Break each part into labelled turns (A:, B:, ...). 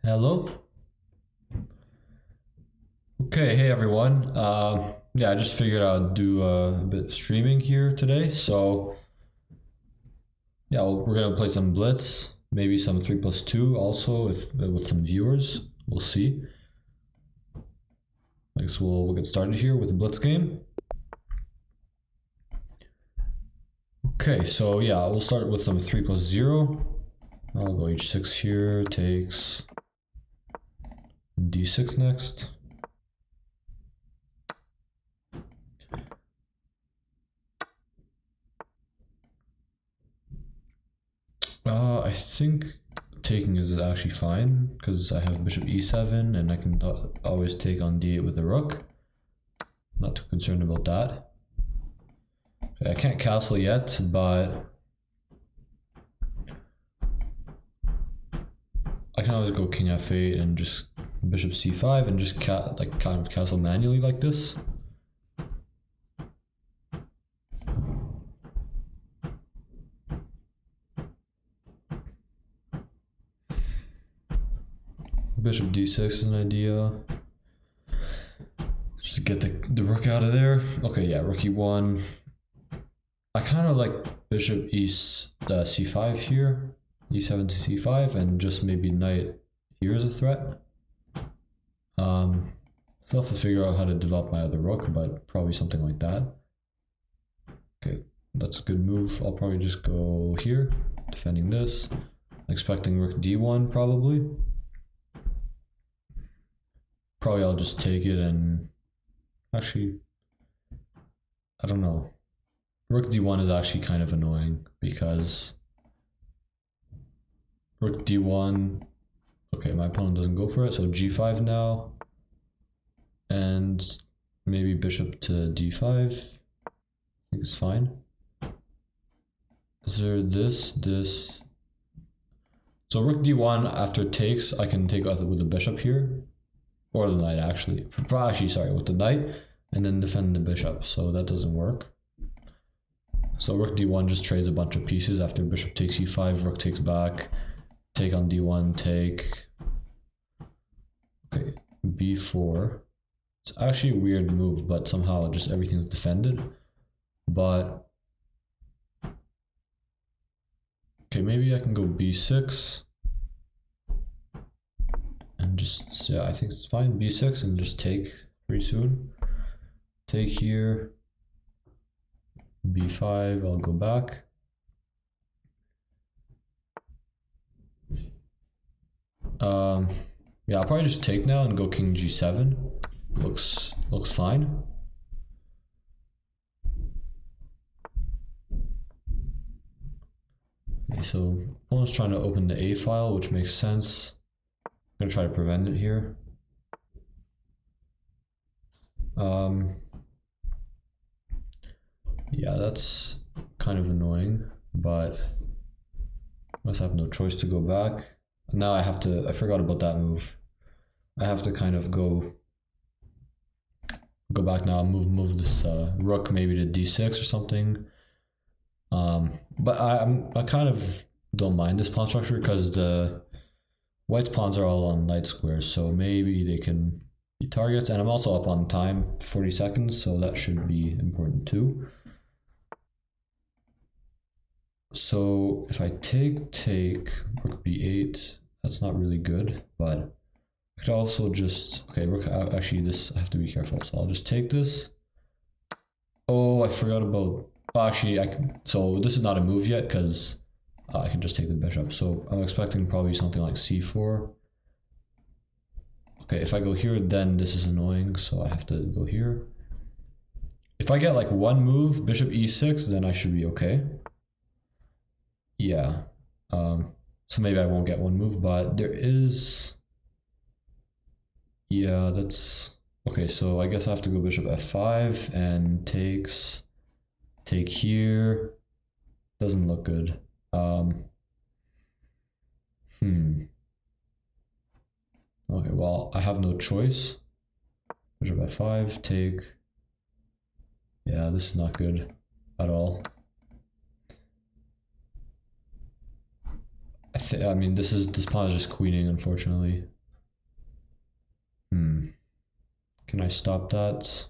A: Hello. Okay, hey everyone. Yeah, I just figured I'd do a bit of streaming here today. So yeah, we're gonna play some Blitz, maybe some 3+2 also, if with some viewers. We'll see. I guess we'll get started here with the Blitz game. Okay, so yeah, we'll start with some 3+0. I'll go h6 here, takes d6 next. I think taking is actually fine because I have bishop e7 and I can always take on d8 with the rook. Not too concerned about that. Okay, I can't castle yet, but I can always go king f8 and just bishop c5 and just kind of castle manually like this. Bishop d6 is an idea. Just to get the rook out of there. Okay, yeah, rook e1. I kind of like bishop c5 here. e7 to c5 and just maybe knight here is a threat. Still have to figure out how to develop my other rook, but probably something like that. Okay, that's a good move. I'll probably just go here, defending this. Expecting rook d1 probably. Probably I'll just take it and actually, I don't know. Rook d1 is actually kind of annoying because rook d1, okay, my opponent doesn't go for it, so g5 now. And maybe bishop to d5, I think it's fine. Is there this? So rook d1 after takes, I can take with the bishop here. Or the knight actually. Sorry, with the knight and then defend the bishop. So that doesn't work. So rook d1 just trades a bunch of pieces after bishop takes e5, rook takes back, take on d1, take. Okay, b4. It's actually a weird move, but somehow just everything's defended. But okay, maybe I can go b6. And just, yeah, I think it's fine, b6 and just take pretty soon. Take here, b5, I'll go back. Yeah, I'll probably just take now and go king g7. Looks fine. Okay, so opponent's trying to open the A file, which makes sense. I'm gonna try to prevent it here. Yeah, that's kind of annoying, but I must have no choice to go back. Now I forgot about that move. I have to kind of go back now, move this rook maybe to d6 or something. But I kind of don't mind this pawn structure because the white's pawns are all on light squares, so maybe they can be targets. And I'm also up on time, 40 seconds, so that should be important too. So if I take rook b8, that's not really good, but I could also just, okay, rook, actually this, I have to be careful, so I'll just take this. Oh, I forgot about, actually, so this is not a move yet because I can just take the bishop. So I'm expecting probably something like c4. Okay, if I go here, then this is annoying, so I have to go here. If I get like one move, bishop e6, then I should be okay. Yeah. So maybe I won't get one move, but there is... Yeah, that's... Okay, so I guess I have to go bishop f5 and take here. Doesn't look good. Okay, well, I have no choice. Bishop f5, take. Yeah, this is not good at all. I mean, this pawn is just queening, unfortunately. Can I stop that?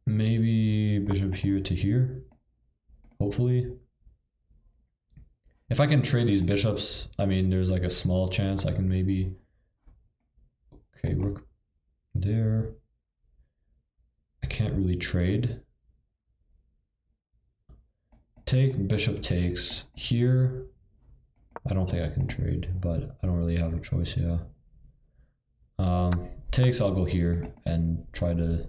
A: Maybe bishop here to here, hopefully. If I can trade these bishops, I mean, there's like a small chance I can maybe... Okay, rook there. I can't really trade. Take, bishop takes here. I don't think I can trade, but I don't really have a choice, yeah. Takes, I'll go here and try to...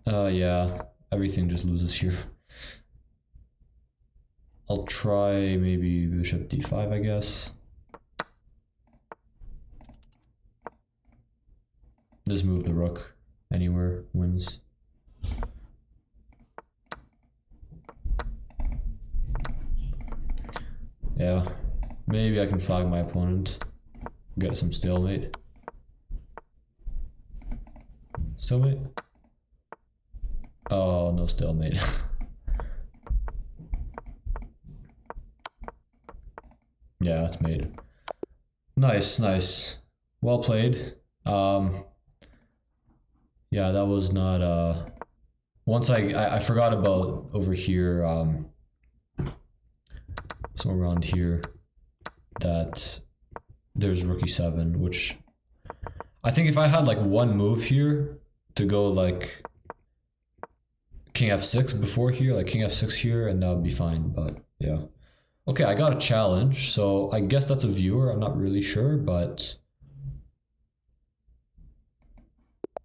A: Yeah, everything just loses here. I'll try maybe bishop d5, I guess. Just move the rook anywhere, wins. Yeah, maybe I can flag my opponent, get some stalemate. Stalemate? Oh, no stalemate. Yeah, it's made. Nice, nice. Well played. Yeah, that was not once I forgot about over here, somewhere around here, that there's rook e7, which I think if I had like one move here to go like king f6 before here, like king f6 here, and that would be fine, but yeah. Okay, I got a challenge, so I guess that's a viewer, I'm not really sure, but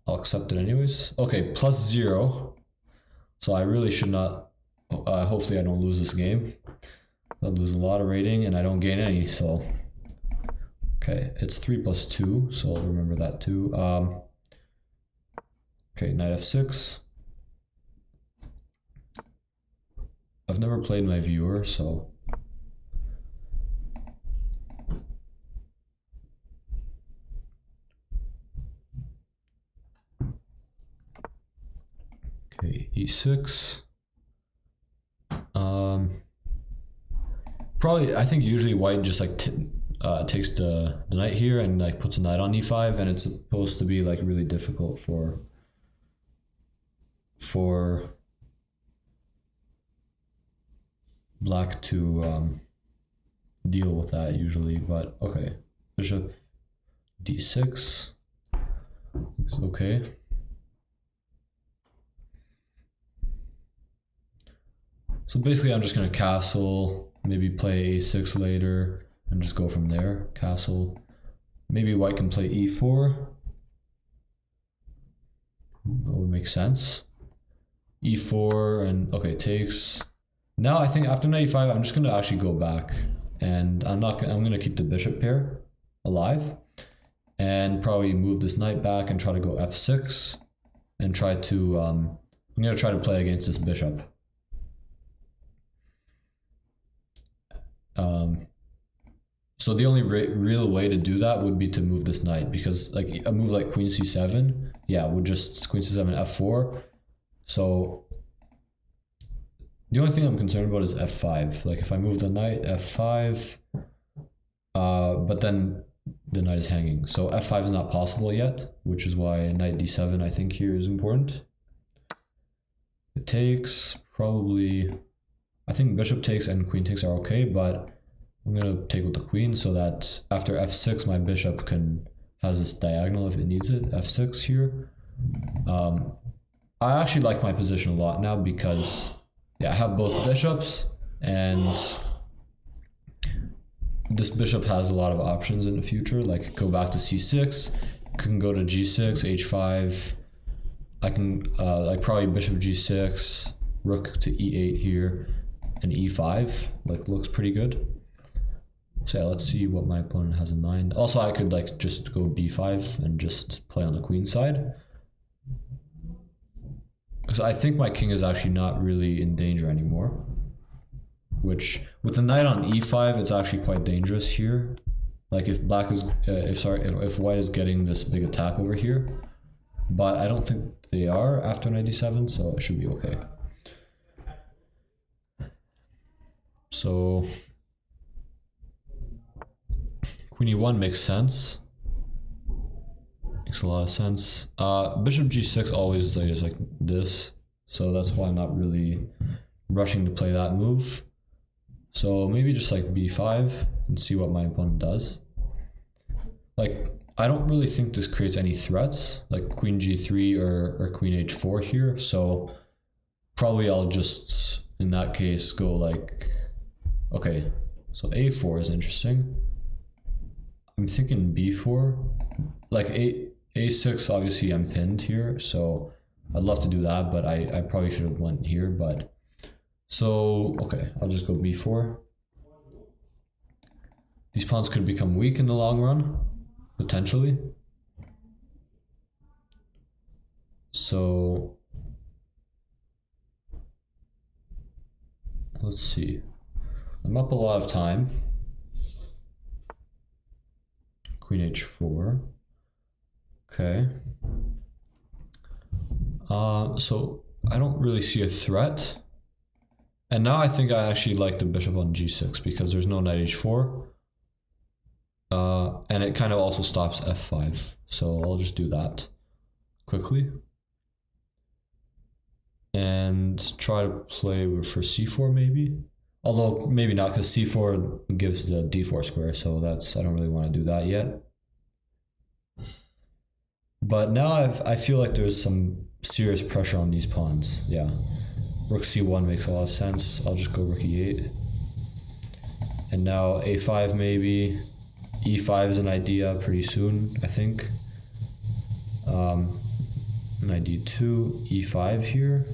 A: I'll accept it anyways. Okay, +0, so I really should not, hopefully I don't lose this game. I'll lose a lot of rating and I don't gain any, so. Okay, it's 3+2, so I'll remember that too. Okay, knight f6. I've never played my viewer, so. Okay, e6. Probably, I think usually white just like takes the knight here and like puts a knight on e5, and it's supposed to be like really difficult for black to deal with that usually, but okay. Bishop d6. It's okay. So basically I'm just going to castle, maybe play a6 later, and just go from there. Castle. Maybe white can play e4. That would make sense. e4 and okay, takes. Now I think after knight e5 I'm just going to actually go back, and I'm going to keep the bishop pair alive and probably move this knight back and try to go f6 and try to I'm going to try to play against this bishop. So the only real way to do that would be to move this knight, because like a move like queen c7, yeah, would just queen c7 f4. So the only thing I'm concerned about is f5. Like if I move the knight f5, but then the knight is hanging. So f5 is not possible yet, which is why knight d7 I think here is important. It takes probably, I think bishop takes and queen takes are okay, but I'm going to take with the queen so that after f6 my bishop has this diagonal if it needs it, f6 here. I actually like my position a lot now because yeah, I have both bishops, and this bishop has a lot of options in the future, like go back to c6, can go to g6, h5, I can like probably bishop g6, rook to e8 here, and e5, like looks pretty good. So yeah, let's see what my opponent has in mind. Also, I could like just go b5 and just play on the queen side. Because I think my king is actually not really in danger anymore. Which, with the knight on e5, it's actually quite dangerous here. Like if black is, if white is getting this big attack over here. But I don't think they are after knight d7, so it should be okay. So queen e1 makes sense. Makes a lot of sense. Bishop g6 always is like this, so that's why I'm not really rushing to play that move. So maybe just like b5 and see what my opponent does. Like, I don't really think this creates any threats, like queen g3 or queen h4 here, so probably I'll just, in that case, go like, okay, so a4 is interesting. I'm thinking b4, like a6, obviously I'm pinned here, so I'd love to do that, but I probably should have went here, but so, okay, I'll just go b4. These pawns could become weak in the long run, potentially. So, let's see. I'm up a lot of time. Queen h4. Okay. So I don't really see a threat. And now I think I actually like the bishop on g6 because there's no knight h4. And it kind of also stops f5. So I'll just do that quickly. And try to play for c4 maybe. Although maybe not, because c4 gives the d4 square, so that's, I don't really want to do that yet. But now I feel like there's some serious pressure on these pawns. Yeah, rook c1 makes a lot of sense. I'll just go rook e8. And now a5 maybe. e5 is an idea pretty soon, I think. Knight d2, e5 here.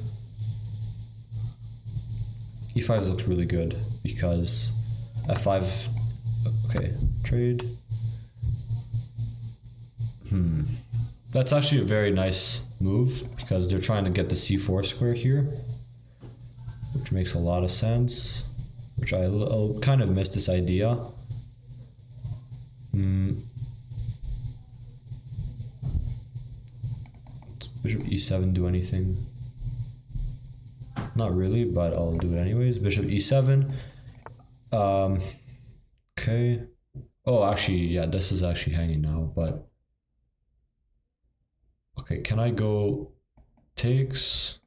A: e5 looks really good because f5, okay, trade. That's actually a very nice move because they're trying to get the c4 square here, which makes a lot of sense, which I'll kind of miss this idea. Does bishop e7 do anything? Not really, but I'll do it anyways. Bishop e7. Okay. Oh, actually, yeah, this is actually hanging now, but okay, can I go takes?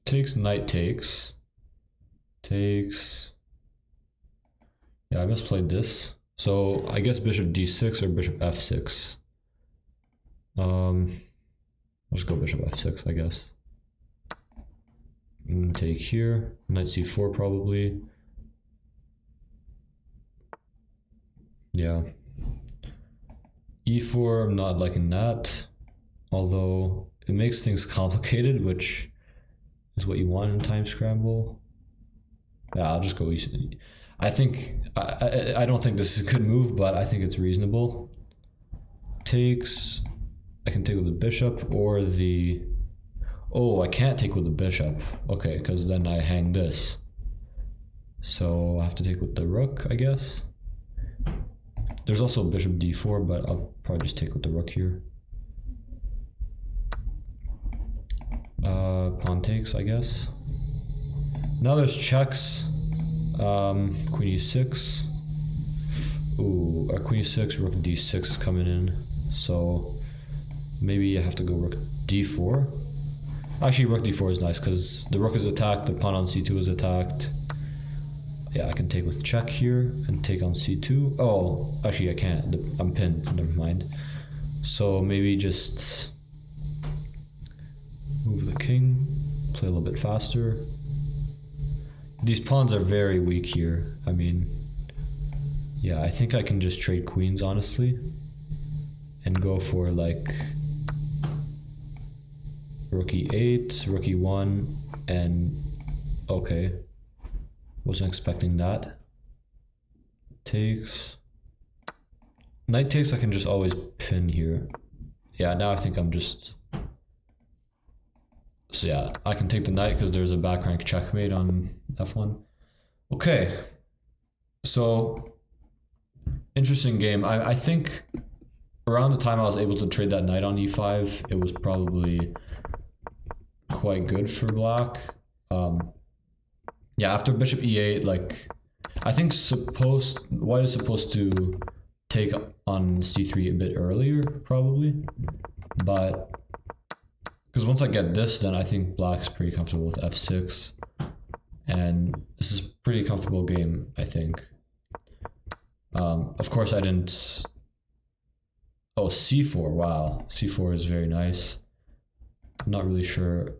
A: Takes, knight takes. Takes. Yeah, I misplayed this. So I guess bishop d6 or bishop f6. Let's go bishop f6, I guess. And take here. Knight c4 probably. Yeah. e4, I'm not liking that. Although it makes things complicated, which is what you want in time scramble. Yeah, I'll just go e. I think I don't think this is a good move, but I think it's reasonable. Takes. I can take with the bishop or the. Oh, I can't take with the bishop. Okay, because then I hang this. So I have to take with the rook, I guess. There's also bishop d4, but I'll probably just take with the rook here. Pawn takes, I guess. Now there's checks. Queen e6. Ooh, queen e6, rook d6 is coming in. So maybe I have to go rook d4. Actually, rook d4 is nice because the rook is attacked, the pawn on c2 is attacked. Yeah, I can take with check here and take on c2. Oh, actually I can't. I'm pinned, never mind. So maybe just move the king, play a little bit faster. These pawns are very weak here. I mean, yeah, I think I can just trade queens, honestly, and go for like rook e8, rook e1, and okay. Wasn't expecting that. Takes. Knight takes, I can just always pin here. Yeah, now I think I'm just... So yeah, I can take the knight because there's a back rank checkmate on f1. Okay. So, interesting game. I think around the time I was able to trade that knight on e5, it was probably quite good for black. Yeah, after bishop e8, like I think white is supposed to take on c3 a bit earlier, probably, but because once I get this, then I think black's pretty comfortable with f6, and this is a pretty comfortable game, I think. Of course I didn't. Oh, c4, wow, c4 is very nice. I'm not really sure.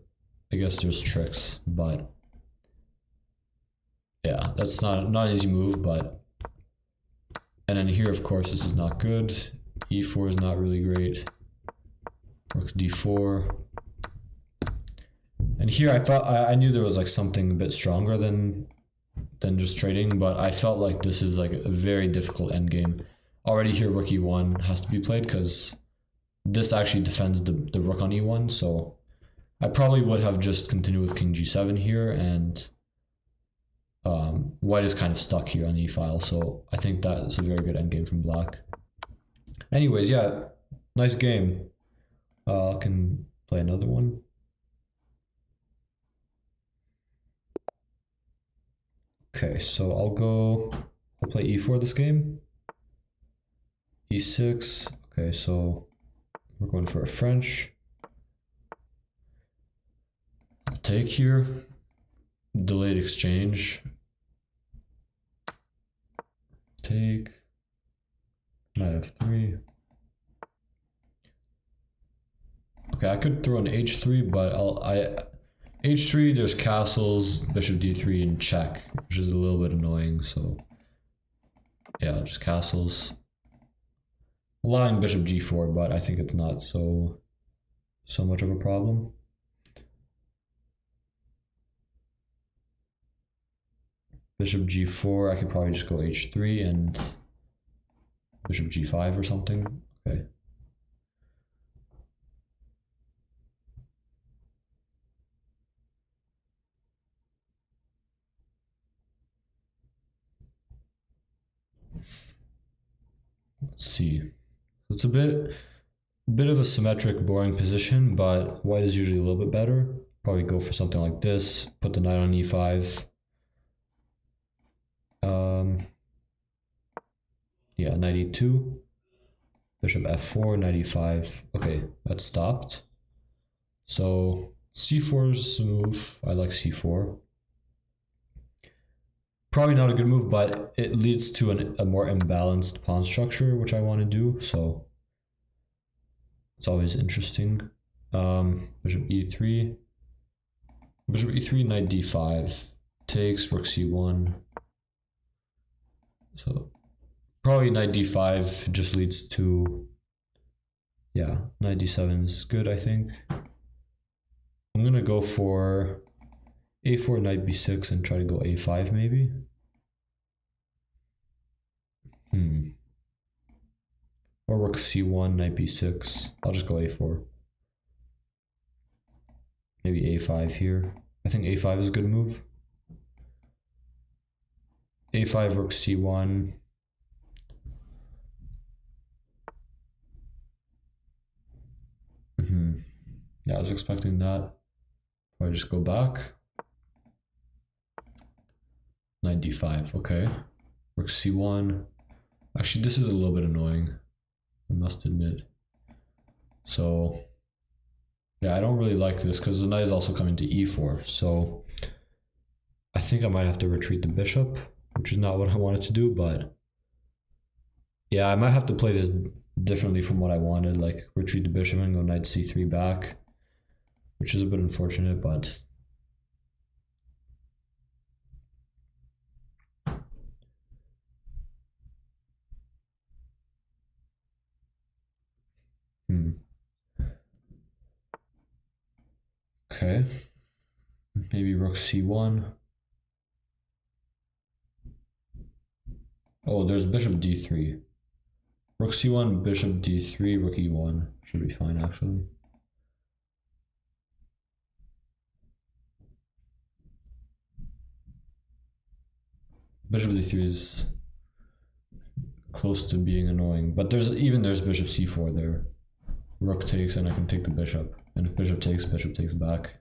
A: I guess there's tricks, but yeah, that's not an easy move, but. And then here, of course, this is not good. e4 is not really great. Rook d4. And here I knew there was like something a bit stronger than just trading, but I felt like this is like a very difficult endgame. Already here, rook e1 has to be played because this actually defends the rook on e1, so I probably would have just continued with king g7 here, and white is kind of stuck here on the e-file, so I think that is a very good endgame from black. Anyways, yeah, nice game. I can play another one. Okay, so I'll play e4 this game. e6, okay, so we're going for a French. I'll take here, delayed exchange. Take, knight f3. Okay, I could throw an h3, but h3, there's castles, bishop d3, and check, which is a little bit annoying, so yeah, just castles. Allowing bishop g4, but I think it's not so much of a problem. Bishop g4, I could probably just go h3 and bishop g5 or something. Okay. Let's see. It's a bit of a symmetric, boring position, but white is usually a little bit better. Probably go for something like this. Put the knight on e5. Yeah, knight e2. Bishop f4, knight e5. Okay, that stopped. So c4 is a move. I like c4. Probably not a good move, but it leads to a more imbalanced pawn structure, which I want to do, so it's always interesting. Bishop e3. Bishop e3, knight d5. Takes, rook c1. So probably knight d5 just leads to, yeah, knight d7 is good, I think. I'm gonna go for a4, knight b6, and try to go a5 maybe. Or rook c1, knight b6. I'll just go a4. Maybe a5 here. I think a5 is a good move. a5, rook c1. Yeah, I was expecting that. Probably just go back. Knight d5, okay. Rook c1. Actually, this is a little bit annoying, I must admit. So, yeah, I don't really like this because the knight is also coming to e4. So, I think I might have to retreat the bishop, which is not what I wanted to do, but yeah, I might have to play this differently from what I wanted, like retreat the bishop and go knight c3 back, which is a bit unfortunate, but okay, maybe rook c1. Oh, there's bishop d3. Rook c1, bishop d3, rook e1. Should be fine, actually. Bishop d3 is close to being annoying, but there's bishop c4 there. Rook takes, and I can take the bishop. And if bishop takes back.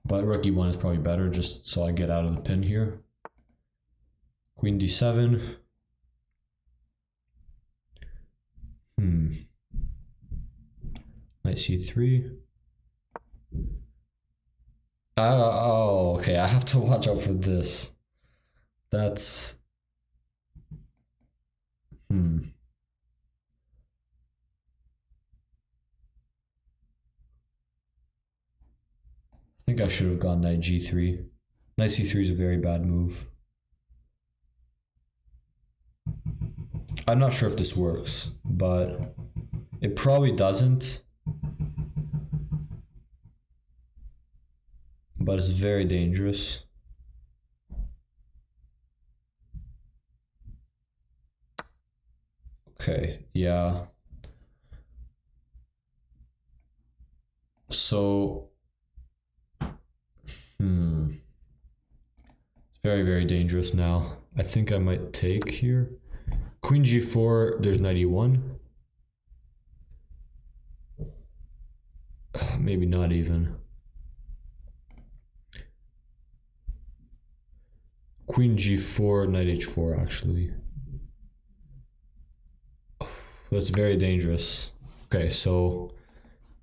A: But rook e1 is probably better, just so I get out of the pin here. Queen d7. Knight c3. Oh, okay, I have to watch out for this. That's... I think I should have gone knight g3. Knight c3 is a very bad move. I'm not sure if this works, but it probably doesn't. But it's very dangerous. Okay, yeah. So, very, very dangerous now. I think I might take here. Queen g4, there's knight e1. Maybe not even. Queen g4, knight h4 actually. That's very dangerous. Okay, so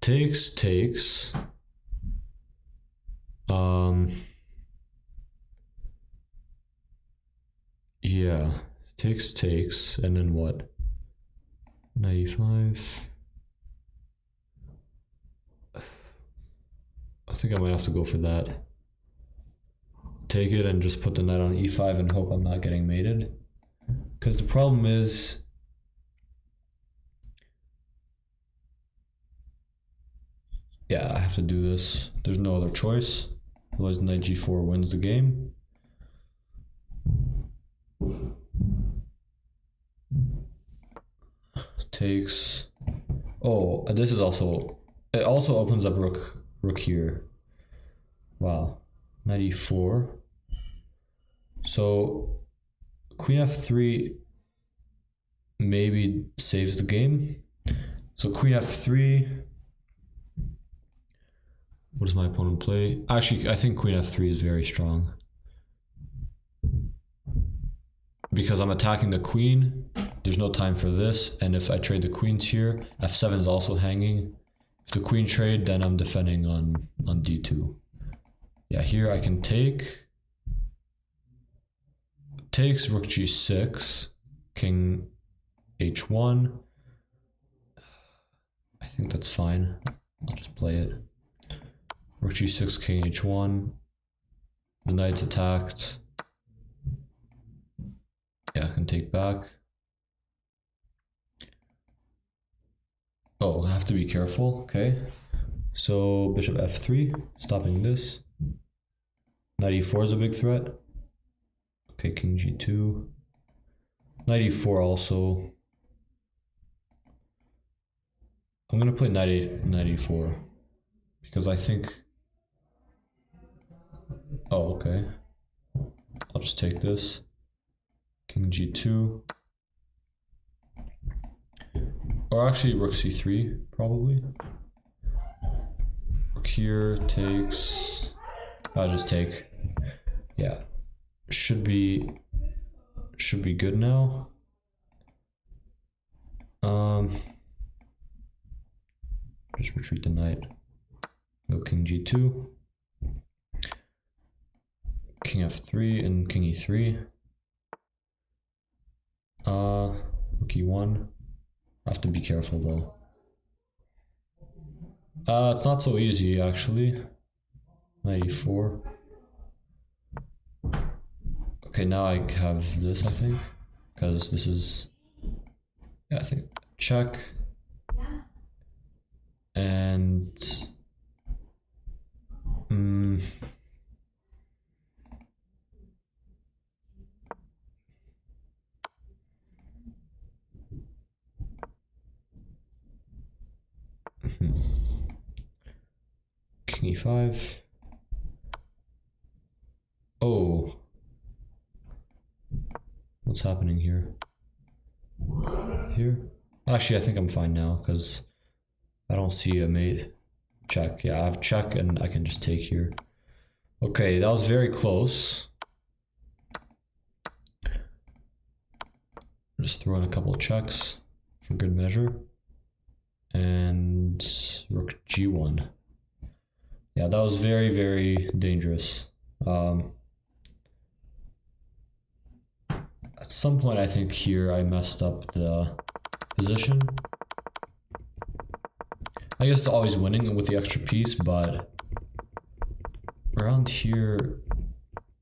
A: takes. Yeah, takes, and then what? 95. I think I might have to go for that. Take it and just put the knight on e5 and hope I'm not getting mated. Because the problem is, yeah, I have to do this. There's no other choice. Otherwise knight g4 wins the game. Takes. Oh, this is also... It also opens up rook here. Wow. Knight e4. So queen f3 maybe saves the game. So queen f3. What does my opponent play? Actually, I think queen f3 is very strong. Because I'm attacking the queen, there's no time for this, and if I trade the queens here, f7 is also hanging. If the queen trade, then I'm defending on d2. Yeah, here I can take. Takes rook g6, king h1. I think that's fine. I'll just play it. Rook g6, king h1. The knight's attacked. Yeah, I can take back. Oh, I have to be careful. Okay. So bishop f3, stopping this. Knight e4 is a big threat. Okay, king g2. Knight e4 also. I'm gonna play knight e4 because I think. Oh, okay. I'll just take this. King g2. Or actually rook c3, probably. Rook here takes. I'll just take. Yeah. Should be good now. Just retreat the knight. Go king g2. King f3 and king e3. Rook e1. I have to be careful though. It's not so easy actually. Knight e4. Okay, now I have this, I think, because this is, yeah, I think check, and king e5. Oh. What's happening here? Here? Actually, I think I'm fine now because I don't see a mate. Check. Yeah, I have check and I can just take here. Okay, that was very close. Just throw in a couple of checks for good measure. And rook g1. Yeah, that was very, very dangerous. At some point, I think here I messed up the position. I guess it's always winning with the extra piece, but around here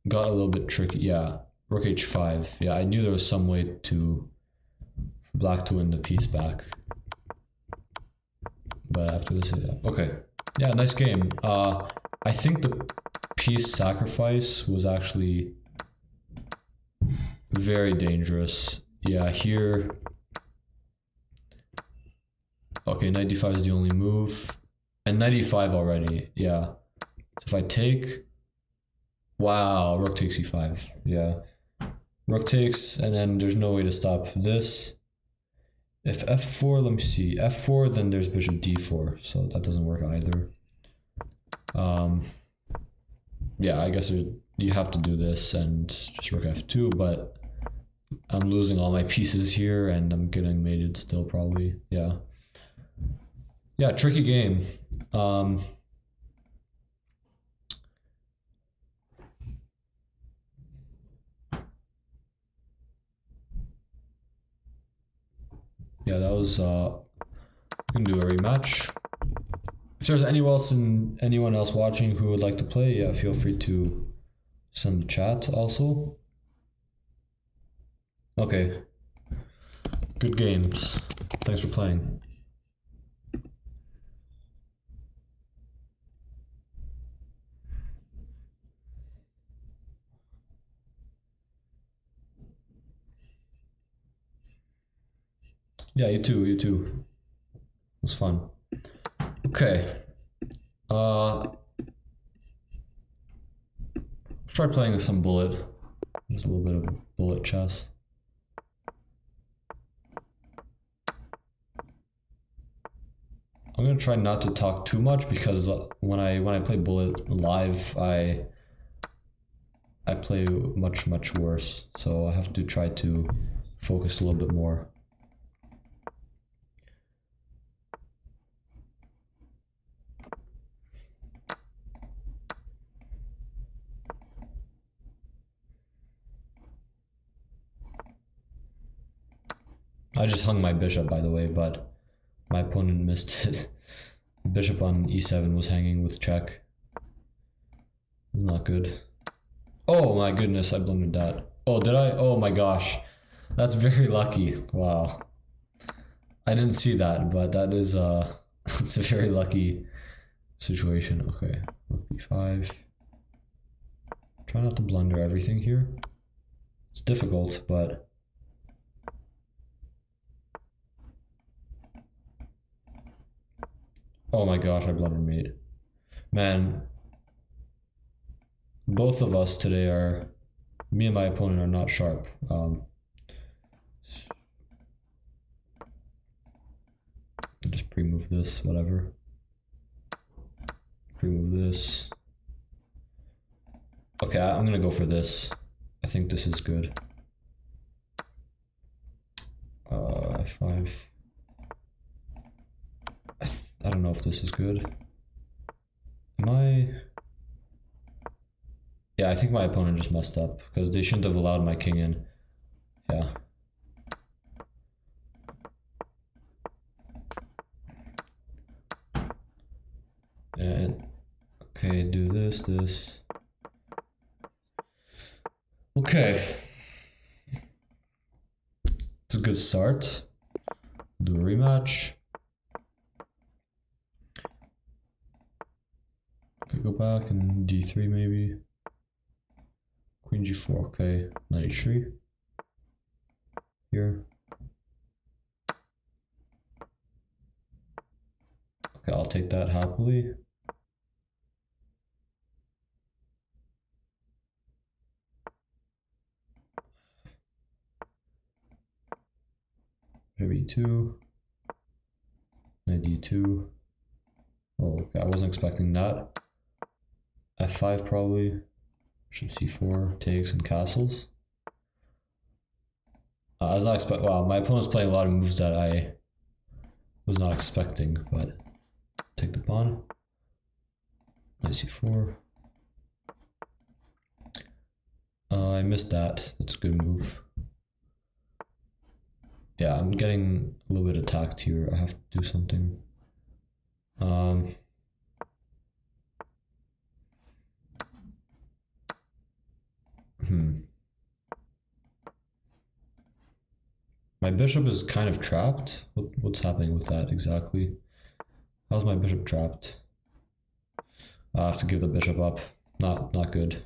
A: got a little bit tricky. Yeah, rook h5. Yeah, I knew there was some way for black to win the piece back. But after this, yeah. Okay. Yeah, nice game. I think the piece sacrifice was actually very dangerous. Yeah, here. Okay, knight d5 is the only move. And knight e5 already, yeah. So if I take... Wow, rook takes e5, yeah. Rook takes, and then there's no way to stop this. If f4, let me see, f4, then there's bishop d4, so that doesn't work either. Yeah, I guess you have to do this and just rook f2, but I'm losing all my pieces here and I'm getting mated still probably, yeah. Yeah, tricky game. Yeah, that was, we can do a rematch. If there's anyone else watching who would like to play, yeah, feel free to send the chat also. Okay. Good games. Thanks for playing. Yeah, you too, you too. It was fun. Okay. Try playing some bullet. Just a little bit of bullet chess. I'm gonna try not to talk too much because when I play bullet live, I play much worse. So I have to try to focus a little bit more. I just hung my bishop, by the way, but my opponent missed it. Bishop on e7 was hanging with check. Not good. Oh my goodness, I blundered that. Oh, did I? Oh my gosh. That's very lucky. Wow. I didn't see that, but that is it's a very lucky situation. Okay, rook b5. Try not to blunder everything here. It's difficult, but oh my gosh, I blundered mate. Man, both of us today are, me and my opponent are not sharp. Just pre-move this, whatever. Pre-move this. Okay, I'm gonna go for this. I think this is good. F5. I don't know if this is good. Am I? Yeah, I think my opponent just messed up because they shouldn't have allowed my king in. Yeah. And okay, do this. Okay. It's a good start. Do a rematch. Okay, go back and d3 maybe. Queen g4, okay. Knight h3. Here. Okay, I'll take that happily. b2. Knight d2. Oh, okay, I wasn't expecting that. f5 probably. Bishop c4 takes and castles. I was not expecting. Wow, my opponent's playing a lot of moves that I was not expecting, but take the pawn. Knight c4. I missed that. That's a good move. Yeah, I'm getting a little bit attacked here. I have to do something. My bishop is kind of trapped. What's happening with that exactly? How's my bishop trapped? I have to give the bishop up. Not good.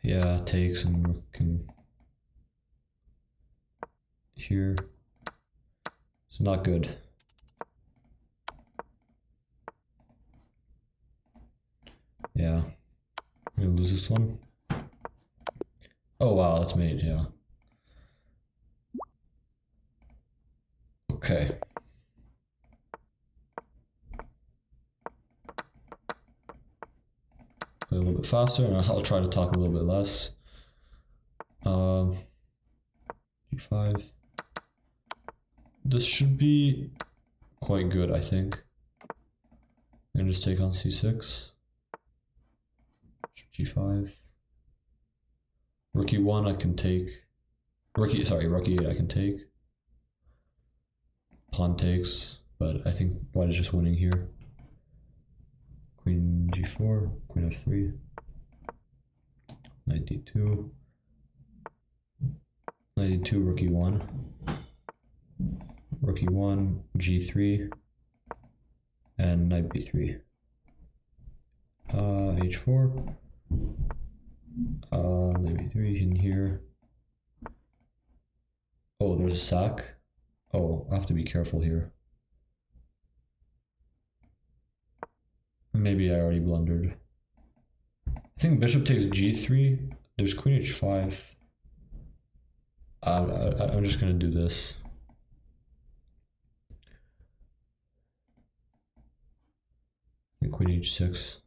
A: Yeah, takes and rook can here. It's not good. Yeah, I'm gonna lose this one. Oh wow, that's made, yeah. Okay. Play a little bit faster, and I'll try to talk a little bit less. G5. This should be quite good, I think. I'm gonna just take on c6. G5. Rook e1 I can take. Rook e8 I can take. Pawn takes, but I think white is just winning here. Queen g4, queen f3. Knight d2. Knight d2, rook e1. Rook e1, g3, and knight b3. H4. Knight b3 in here. Oh, there's a sack. Oh, I have to be careful here. Maybe I already blundered. I think bishop takes g3. There's queen h5. I'm just gonna do this. And queen h6.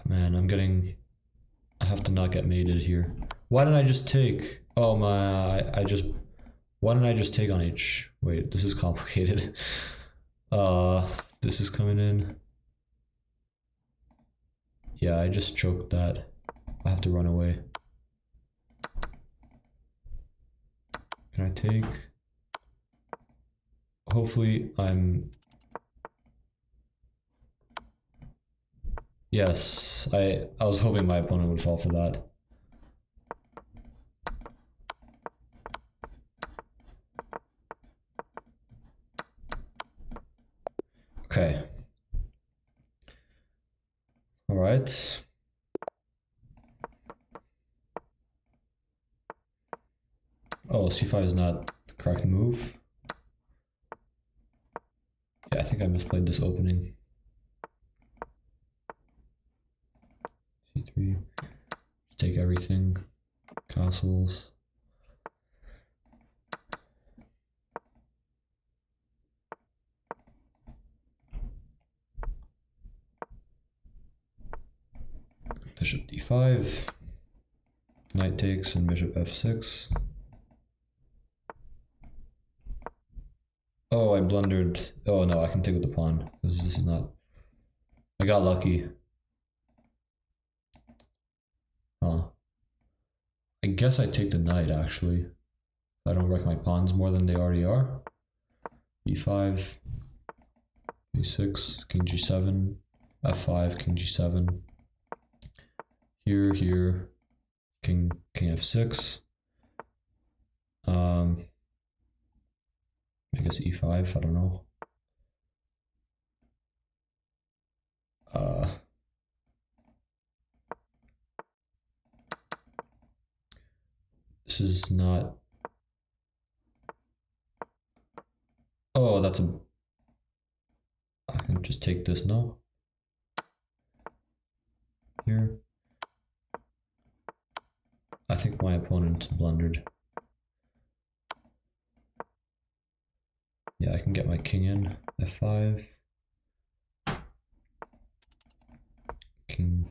A: Man, I have to not get mated here. Why didn't I just take? Oh my, why didn't I just take on h? Wait, this is complicated. This is coming in. Yeah, I just choked that. I have to run away. Can I take? Hopefully I'm... Yes, I was hoping my opponent would fall for that. Okay. All right. Oh, c5 is not the correct move. Yeah, I think I misplayed this opening. c3. Take everything. Castles. Bishop d5. Knight takes and bishop f6. Oh, I blundered. Oh no, I can take with the pawn. This is not... I got lucky. Huh. I guess I take the knight, actually. I don't wreck my pawns more than they already are. e5. e6. King g7. f5. King g7. Here. King f6. I guess e5, I don't know. This is not... Oh, that's a... I can just take this now. Here. I think my opponent blundered. Yeah, I can get my king in. F5. King.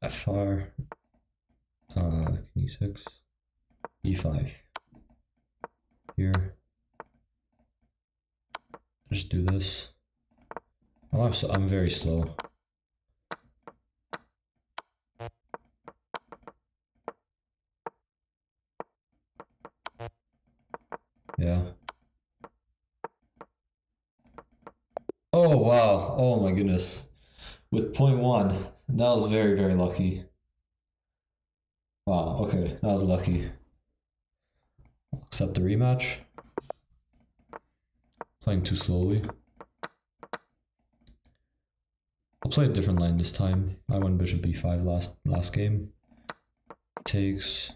A: F4. King E6. E5. Here. Just do this. Oh, I'm very slow. Yeah. Oh, wow. Oh my goodness. With 0.1. That was very, very lucky. Wow, okay. That was lucky. I'll accept the rematch. Playing too slowly. I'll play a different line this time. I won bishop b5 last game. Takes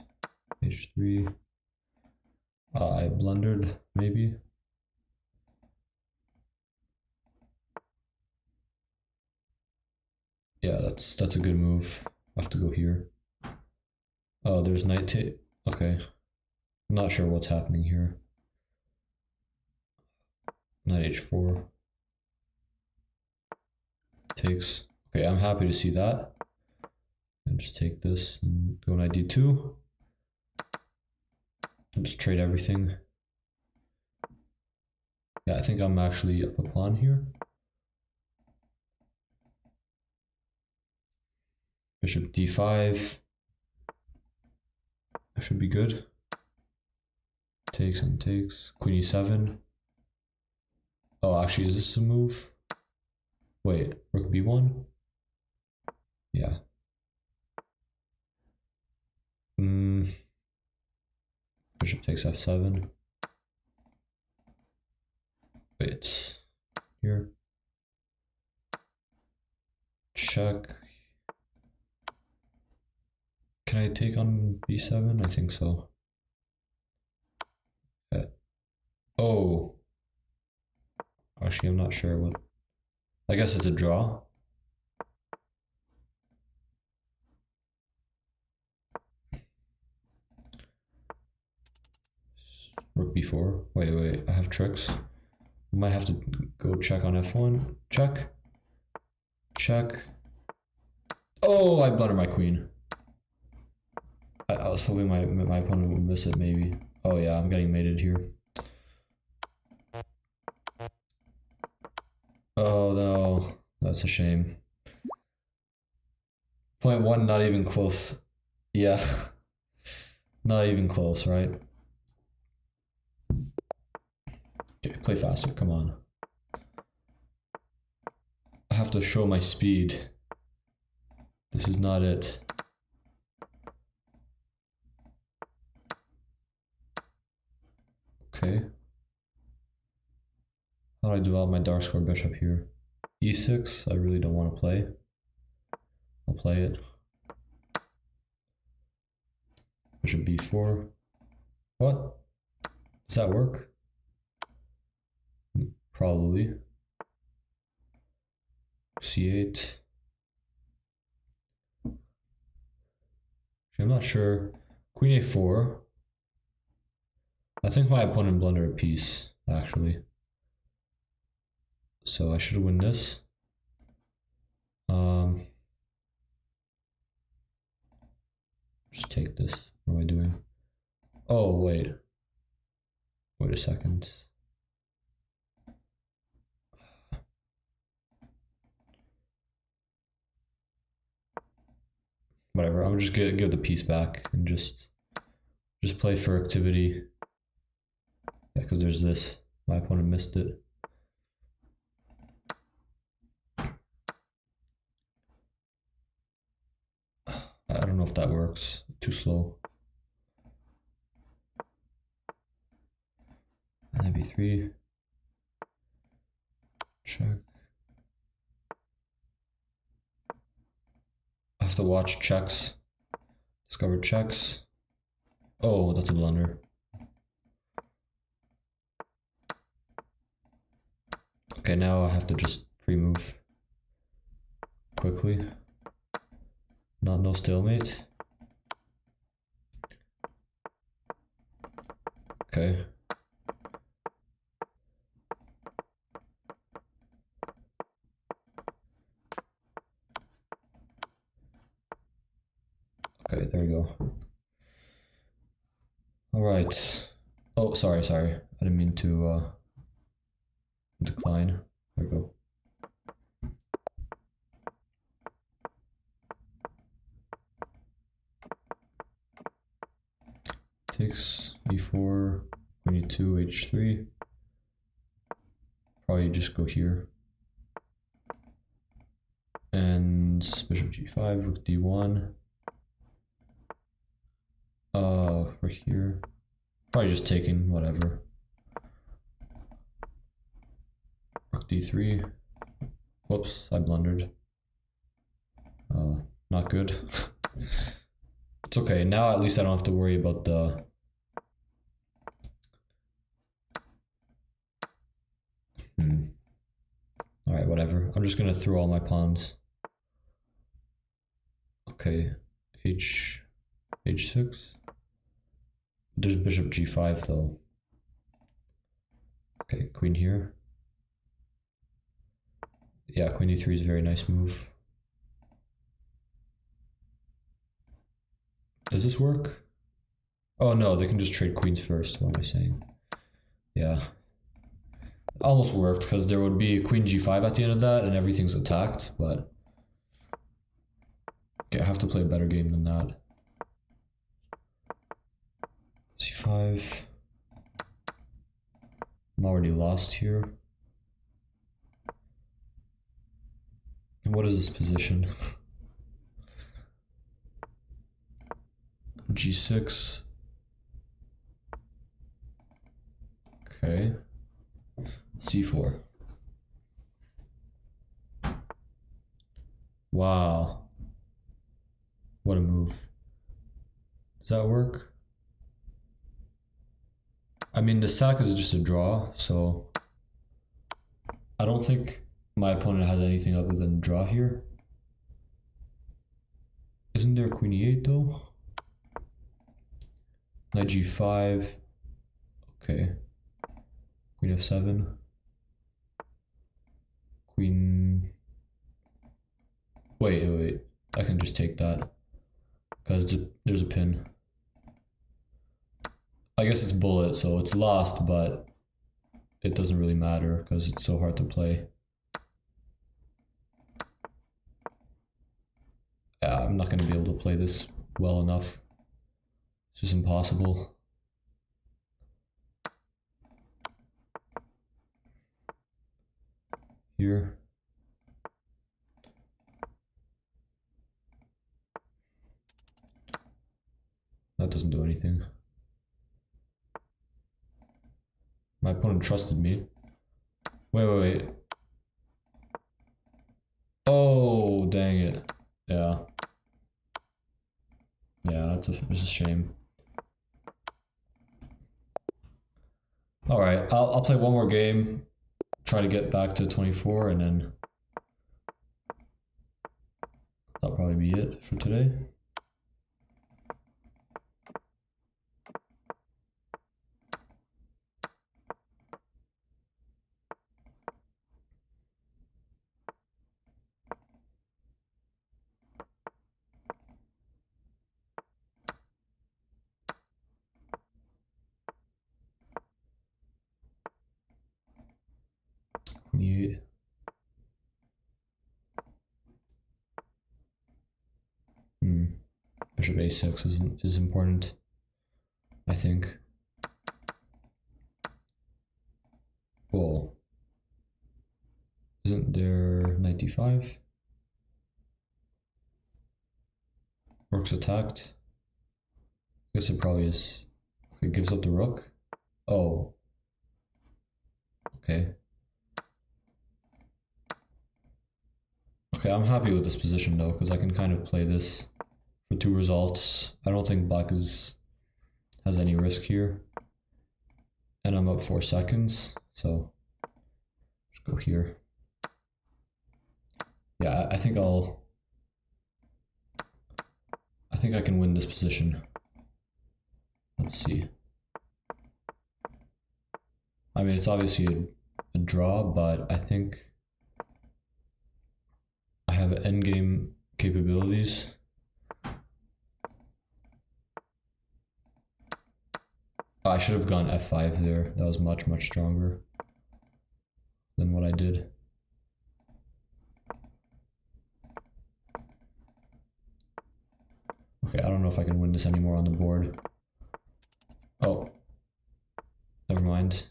A: h3. I blundered, maybe. Yeah, that's a good move. I have to go here. Oh, there's knight take. Okay. I'm not sure what's happening here. Knight h4. Takes. Okay, I'm happy to see that. And just take this and go knight d2. And just trade everything. Yeah, I think I'm actually up a pawn here. Bishop d5. That should be good. Takes and takes. Queen e7. Oh, actually, is this a move? Wait, rook b1? Yeah. Bishop takes f7. Wait, here. Check. Can I take on b7? I think so. Oh. Actually, I'm not sure what. I guess it's a draw. Rook b4. Wait, I have tricks. Might have to go check on f1. Check. Check. Oh, I blundered my queen. I was hoping my opponent would miss it, maybe. Oh yeah, I'm getting mated here. Oh no, that's a shame. 0.1, not even close. Yeah, not even close, right? Okay, play faster, come on. I have to show my speed. This is not it. Okay. How do I develop my dark square bishop here? E6, I really don't want to play. I'll play it. Bishop b4. What? Does that work? Probably. c8. I'm not sure. Queen a4. I think my opponent blundered a piece, actually. So I should win this. Just take this. What am I doing? Oh, wait. Wait a second. Whatever, I'm just gonna give the piece back and just play for activity. Yeah, because there's this. My opponent missed it. I don't know if that works. Too slow. And b3. Check. I have to watch checks. Discover checks. Oh, that's a blunder. Okay, now I have to just pre-move quickly. No stalemate. Okay. Okay, there we go. All right. Oh, sorry. I didn't mean to decline. There we go. Takes e4, queen e2, h3. Probably just go here. And bishop g5, rook d1. We're here. Probably just taking whatever. Rook d3. Whoops, I blundered. Not good. It's okay, now at least I don't have to worry about the... Alright, whatever. I'm just gonna throw all my pawns. Okay, h6. There's bishop g5 though. Okay, queen here. Yeah, queen e3 is a very nice move. Does this work? Oh no, they can just trade queens first. What am I saying? Yeah. Almost worked, because there would be a queen g5 at the end of that and everything's attacked, but... Okay, I have to play a better game than that. c5. I'm already lost here. And what is this position? g6. Okay. c4. Wow. What a move. Does that work? I mean, the sack is just a draw, so I don't think my opponent has anything other than draw here. Isn't there queen e8 though? Knight g5. Okay. Queen f7. Queen... Wait. I can just take that. Because there's a pin. I guess it's bullet, so it's lost, but it doesn't really matter because it's so hard to play. Yeah, I'm not going to be able to play this well enough. It's just impossible. Here. That doesn't do anything. My opponent trusted me. Wait. Oh, dang it. Yeah. Yeah, it's a shame. Alright, I'll play one more game. Try to get back to 24 and then that'll probably be it for today. Bishop a6 is important, I think. Whoa. Isn't there knight d5? Rook's attacked. I guess it probably is. Okay, gives up the rook. Oh. Okay. Okay, I'm happy with this position though, because I can kind of play this for 2 results. I don't think black has any risk here. And I'm up 4 seconds, so just go here. Yeah, I think I can win this position. Let's see. I mean, it's obviously a draw, but I think I have endgame capabilities. I should have gone f5 there. That was much stronger than what I did. Okay, I don't know if I can win this anymore on the board. Oh, never mind.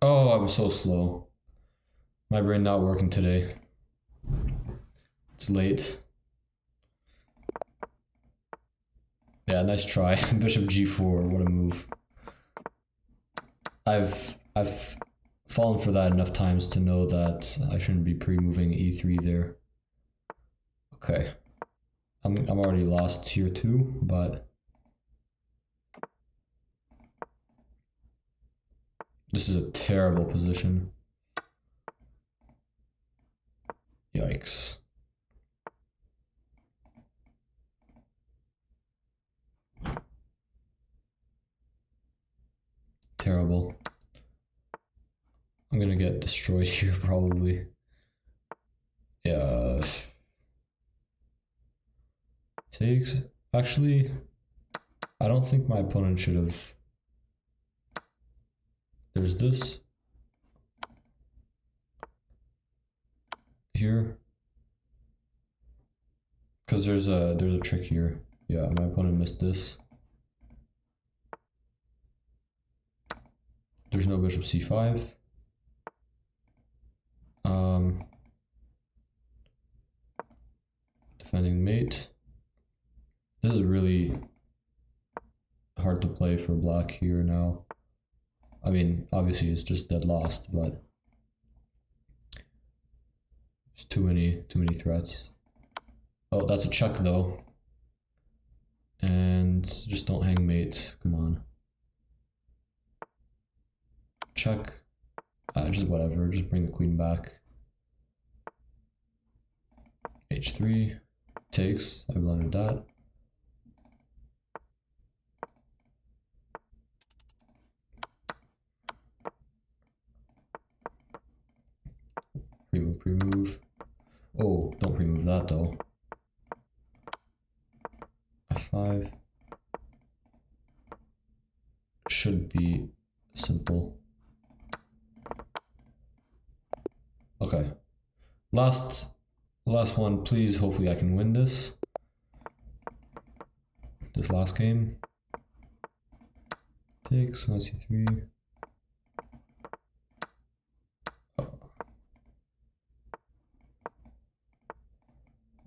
A: Oh, I was so slow. My brain not working today. It's late. Yeah, nice try. Bishop g4, what a move. I've fallen for that enough times to know that I shouldn't be pre-moving e3 there. Okay. I'm already lost here too, but this is a terrible position. Yikes. Terrible. I'm gonna get destroyed here probably. Yeah. Takes. Actually, I don't think my opponent should have. There's this. Here. Because there's a trick here. Yeah, my opponent missed this. There's no bishop c5. Defending mate. This is really hard to play for black here now. I mean, obviously it's just dead lost, but there's too many threats. Oh, that's a check though. And just don't hang mate, come on. Check. Just whatever, just bring the queen back. h3 takes, I blundered that. Pre-move. Oh, don't pre-move that though. f5. Should be simple. Okay. Last one, please. Hopefully I can win this. This last game. Takes, knight c3.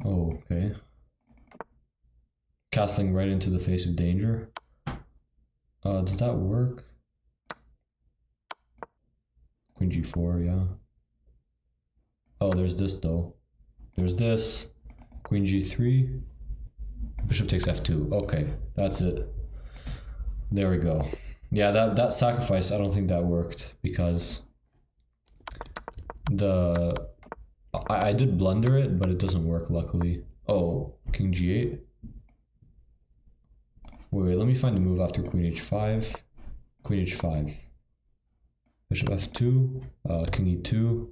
A: Oh, okay. Castling right into the face of danger. Does that work? Queen g4, yeah. Oh, there's this though. There's this. Queen g3. Bishop takes f2. Okay, that's it. There we go. Yeah, that sacrifice, I don't think that worked because I did blunder it, but it doesn't work luckily. Oh, king g8. Wait, let me find the move after queen h5. Queen h5. Bishop f2. King e2.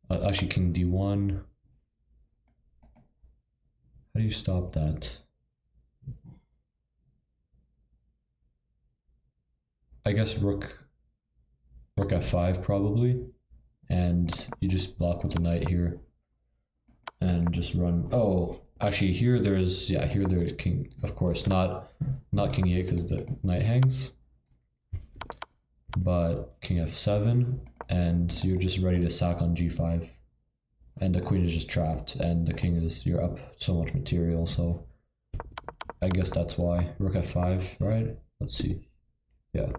A: Actually, king d1. How do you stop that? I guess rook f5 probably. And you just block with the knight here. And just run. Oh, actually here there's, yeah, here there's king, of course, not king e8 because the knight hangs. But king f7, and you're just ready to sack on g5. And the queen is just trapped, and the king is, you're up so much material, so I guess that's why. Rook f5, right? Let's see. Yeah.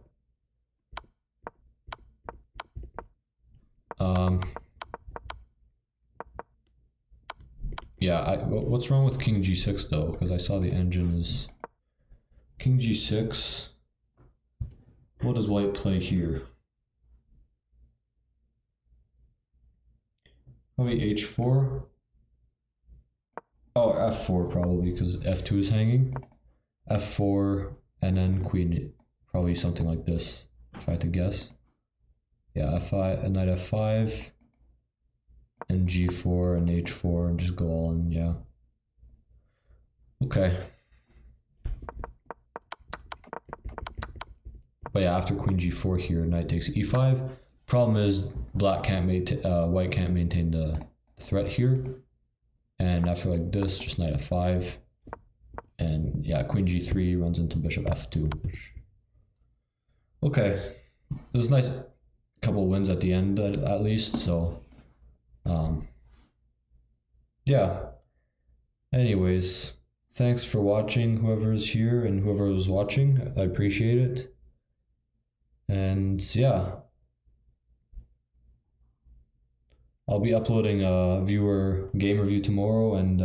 A: Yeah, what's wrong with king g6 though? Because I saw the engine is king g6. What does white play here? Probably h4. Oh, f4 probably because f2 is hanging. f4 and then queen, probably something like this. if I had to guess. Yeah, F5, knight F5, and G4 and H4, and just go all in, yeah. Okay. But yeah, after Queen G4 here, knight takes E5. Problem is, white can't maintain the threat here. And after like this, just knight F5. And yeah, Queen G3 runs into Bishop F2. Okay, it was nice couple wins at the end at least, so yeah. Anyways, thanks for watching, whoever's here and whoever was watching. I appreciate it. And yeah, I'll be uploading a viewer game review tomorrow, and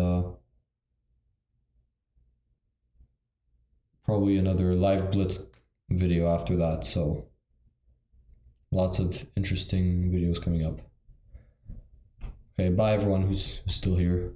A: probably another live Blitz video after that, so lots of interesting videos coming up. Okay, bye everyone who's still here.